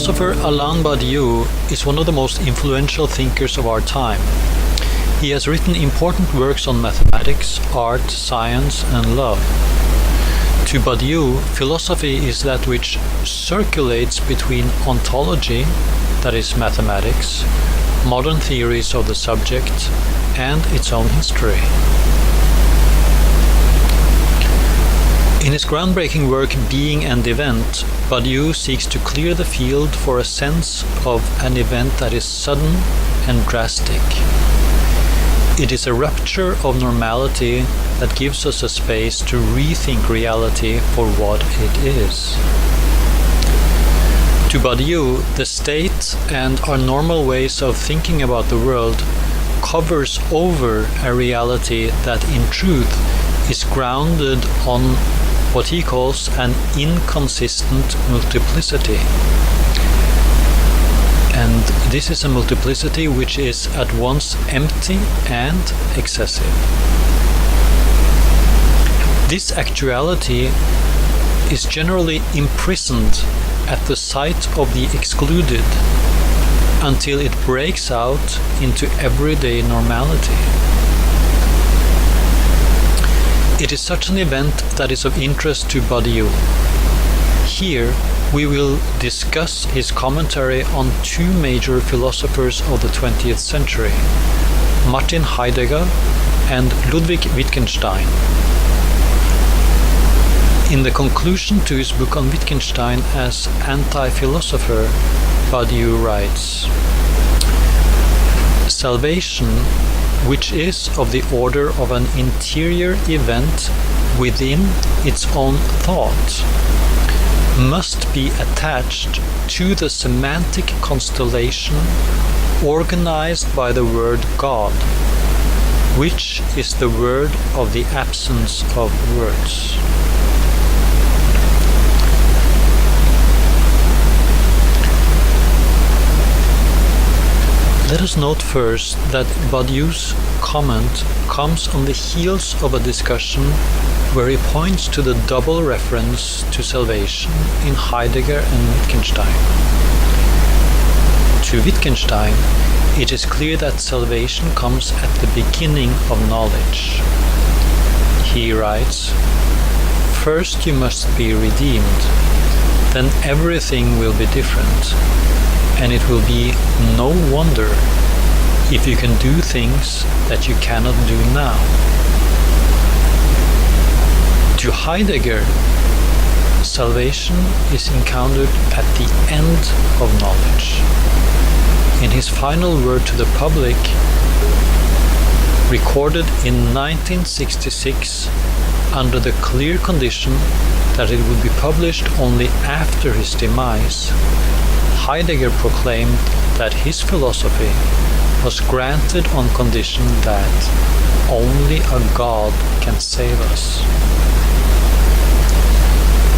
philosopher Alain Badiou is one of the most influential thinkers of our time. He has written important works on mathematics, art, science, and love. To Badiou, philosophy is that which circulates between ontology, that is mathematics, modern theories of the subject, and its own history. In his groundbreaking work Being and Event, Badiou seeks to clear the field for a sense of an event that is sudden and drastic. It is a rupture of normality that gives us a space to rethink reality for what it is. To Badiou, the state and our normal ways of thinking about the world covers over a reality that in truth is grounded on what he calls an inconsistent multiplicity. And this is a multiplicity which is at once empty and excessive. This actuality is generally imprisoned at the sight of the excluded until it breaks out into everyday normality. It is such an event that is of interest to Badiou. Here we will discuss his commentary on two major philosophers of the 20th century, Martin Heidegger and Ludwig Wittgenstein. In the conclusion to his book on Wittgenstein as anti-philosopher, Badiou writes, "Salvation, which is of the order of an interior event within its own thought, must be attached to the semantic constellation organized by the word God, which is the word of the absence of words." Let us note first that Badiou's comment comes on the heels of a discussion where he points to the double reference to salvation in Heidegger and Wittgenstein. To Wittgenstein, it is clear that salvation comes at the beginning of knowledge. He writes, "First you must be redeemed, then everything will be different. And it will be no wonder if you can do things that you cannot do now." To Heidegger, salvation is encountered at the end of knowledge. In his final word to the public, recorded in 1966 under the clear condition that it would be published only after his demise, Heidegger proclaimed that his philosophy was granted on condition that only a God can save us.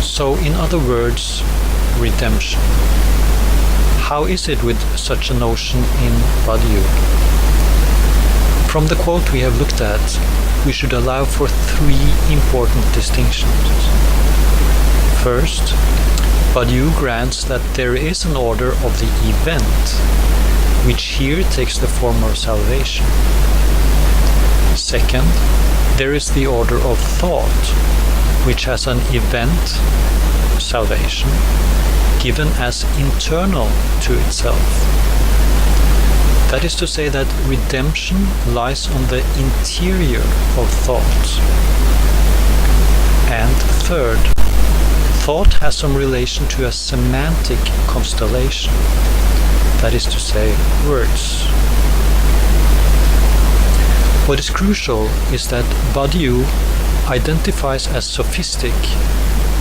So, in other words, redemption. How is it with such a notion in Badiou? From the quote we have looked at, we should allow for three important distinctions. First, Badiou grants that there is an order of the event, which here takes the form of salvation. Second, there is the order of thought, which has an event, salvation, given as internal to itself. That is to say that redemption lies on the interior of thought. And third, thought has some relation to a semantic constellation, that is to say, words. What is crucial is that Badiou identifies as sophistic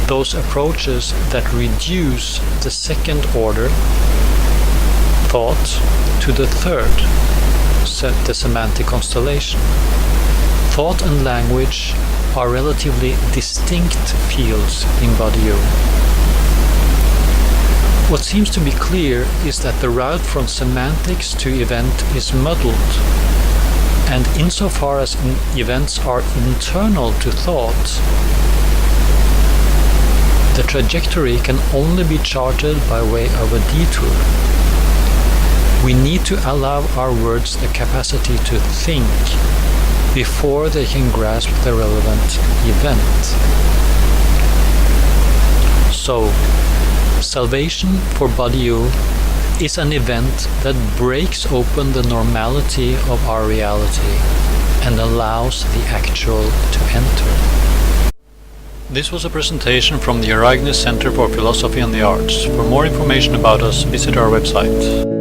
those approaches that reduce the second order, thought, to the third, the semantic constellation. Thought and language are relatively distinct fields in Badiou. What seems to be clear is that the route from semantics to event is muddled, and insofar as events are internal to thought, The trajectory can only be charted by way of a detour. We need to allow our words the capacity to think before they can grasp the relevant event. So, salvation for Badiou is an event that breaks open the normality of our reality and allows the actual to enter. This was a presentation from the Aragnes Center for Philosophy and the Arts. For more information about us, visit our website.